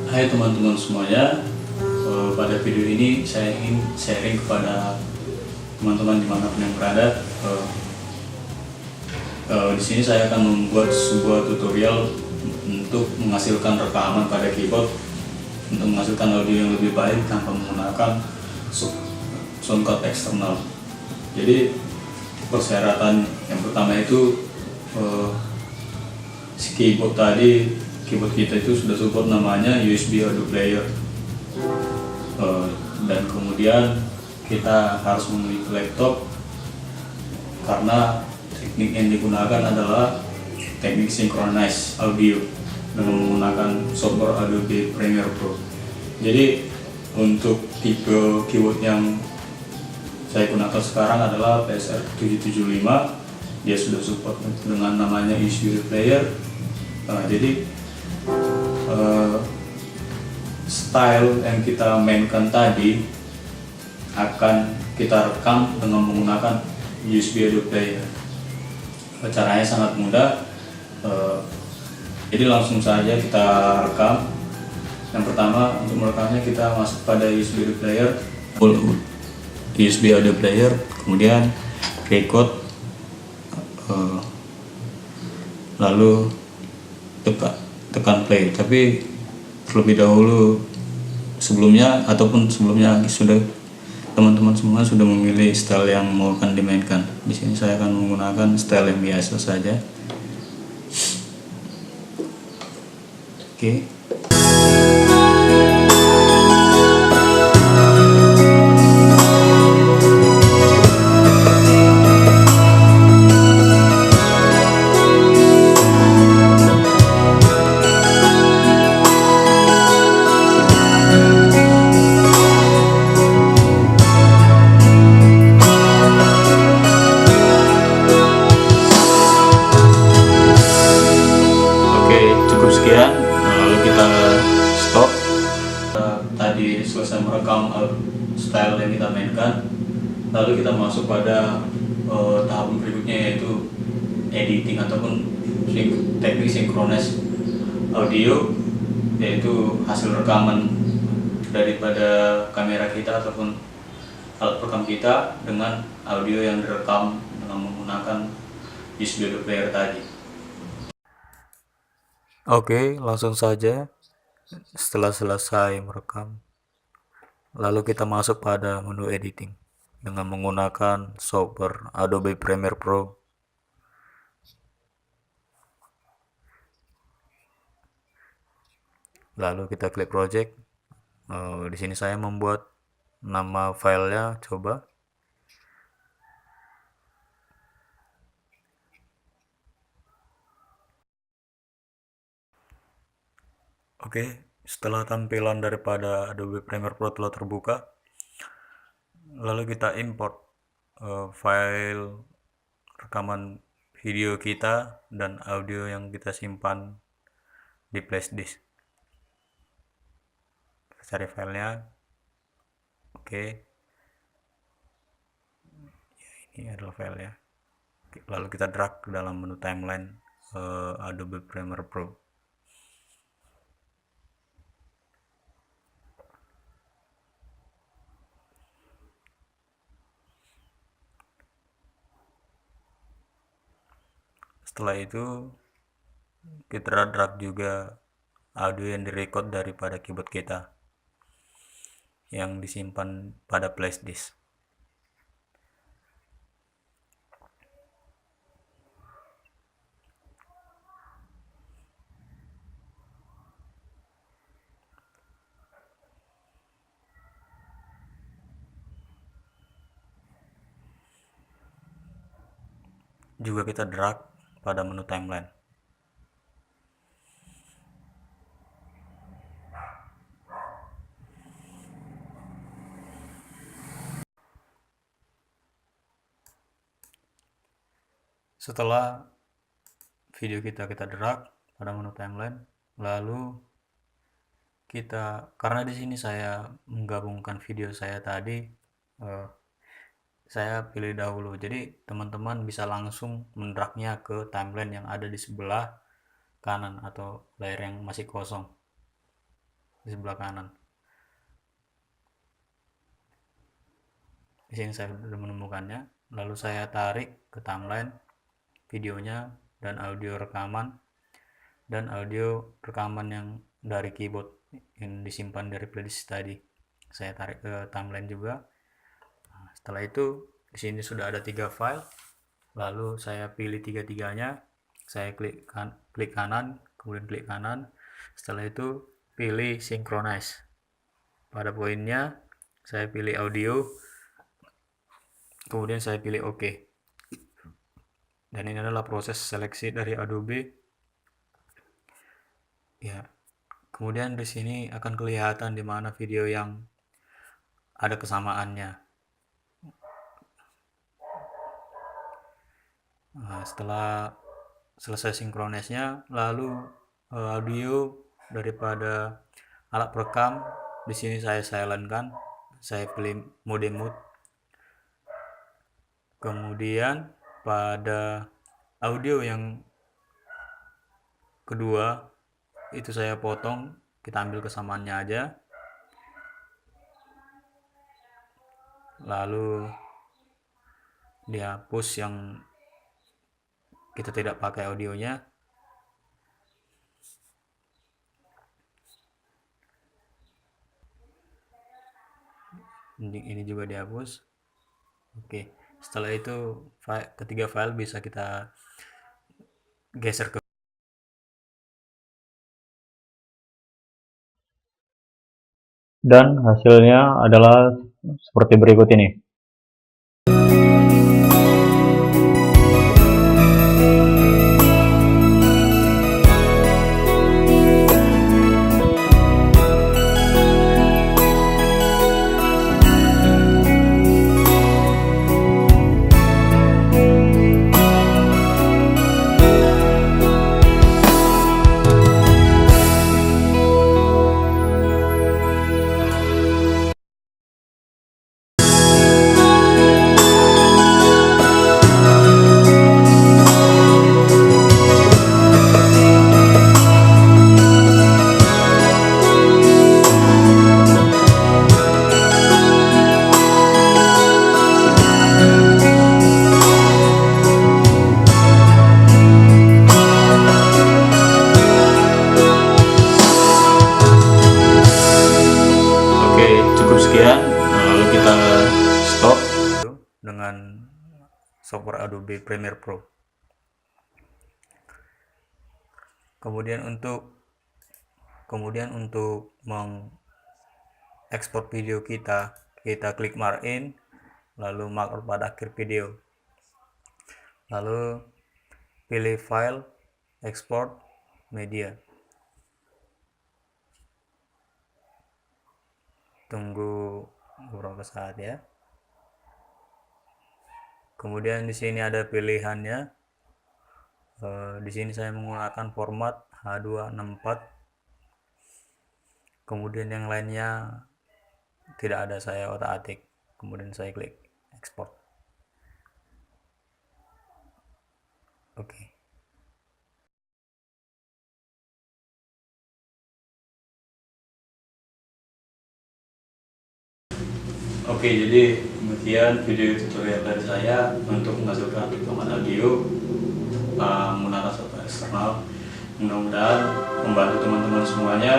Hai teman-teman semuanya, pada video ini saya ingin sharing kepada teman-teman dimanapun yang berada. Di sini saya akan membuat sebuah tutorial untuk menghasilkan rekaman pada keyboard, untuk menghasilkan audio yang lebih baik tanpa menggunakan soundcard eksternal. Jadi persyaratan yang pertama itu si keyboard kita itu sudah support namanya USB audio player, dan kemudian kita harus memiliki laptop karena teknik yang digunakan adalah teknik synchronize audio dengan menggunakan software Adobe Premiere Pro. Jadi untuk tipe keyboard yang saya gunakan sekarang adalah PSR 775. Dia sudah support dengan namanya USB audio player. Jadi style yang kita mainkan tadi akan kita rekam dengan menggunakan USB audio player. Caranya sangat mudah, jadi langsung saja kita rekam. Yang pertama, untuk merekamnya kita masuk pada USB audio player, kemudian record, lalu tekan play. Tapi terlebih dahulu sebelumnya sudah teman-teman semua sudah memilih style yang mau akan dimainkan. Di sini saya akan menggunakan style yang biasa saja. Oke. Cukup sekian, lalu kita stop. Tadi selesai merekam style yang kita mainkan, lalu kita masuk pada tahap berikutnya, yaitu editing ataupun teknik synchronize audio, yaitu hasil rekaman daripada kamera kita ataupun alat perekam kita dengan audio yang direkam dengan menggunakan USB audio player tadi. Oke, langsung saja. Setelah selesai merekam, lalu kita masuk pada menu editing dengan menggunakan software Adobe Premiere Pro. Lalu kita klik project. Di sini saya membuat nama filenya, coba. Oke, setelah tampilan daripada Adobe Premiere Pro telah terbuka, lalu kita import file rekaman video kita dan audio yang kita simpan di flash disk. Kita cari filenya. Oke, ini adalah filenya. Lalu kita drag ke dalam menu timeline Adobe Premiere Pro. Setelah itu kita drag juga audio yang direcord daripada keyboard kita yang disimpan pada flash disk. Juga kita drag pada menu timeline. Setelah video kita drag pada menu timeline, lalu karena di sini saya menggabungkan video saya tadi, saya pilih dahulu. Jadi teman-teman bisa langsung mendragnya ke timeline yang ada di sebelah kanan atau layar yang masih kosong. di sebelah kanan. Di sini saya sudah menemukannya. Lalu saya tarik ke timeline videonya dan audio rekaman yang dari keyboard yang disimpan dari playlist tadi. Saya tarik ke timeline juga. Nah, setelah itu di sini sudah ada 3 file. Lalu saya pilih tiga-tiganya. Saya klik kanan, kemudian klik kanan. Setelah itu pilih synchronize. Pada poinnya saya pilih audio, kemudian saya pilih OK. Dan ini adalah proses seleksi dari Adobe. Ya. Kemudian di sini akan kelihatan di mana video yang ada kesamaannya. Nah, setelah selesai sinkronisnya, lalu audio daripada alat perekam di sini saya silentkan. Saya pilih mode. Kemudian pada audio yang kedua itu saya potong, kita ambil kesamaannya aja, lalu dihapus yang kita tidak pakai audionya. Ini juga dihapus. Oke, setelah itu ketiga file bisa kita geser ke. Dan hasilnya adalah seperti berikut ini. Sekian, lalu kita stop dengan software Adobe Premiere Pro. Kemudian untuk mengekspor video kita klik mark in, lalu mark pada akhir video, lalu pilih file, export media. Tunggu beberapa saat ya. Kemudian di sini ada pilihannya. Di sini saya menggunakan format H264. Kemudian yang lainnya tidak ada, saya otak-atik. Kemudian saya klik export. Oke. Oke, jadi demikian video tutorial dari saya untuk menghasilkan rekaman audio menggunakan software eksternal. Mudah-mudahan membantu teman-teman semuanya.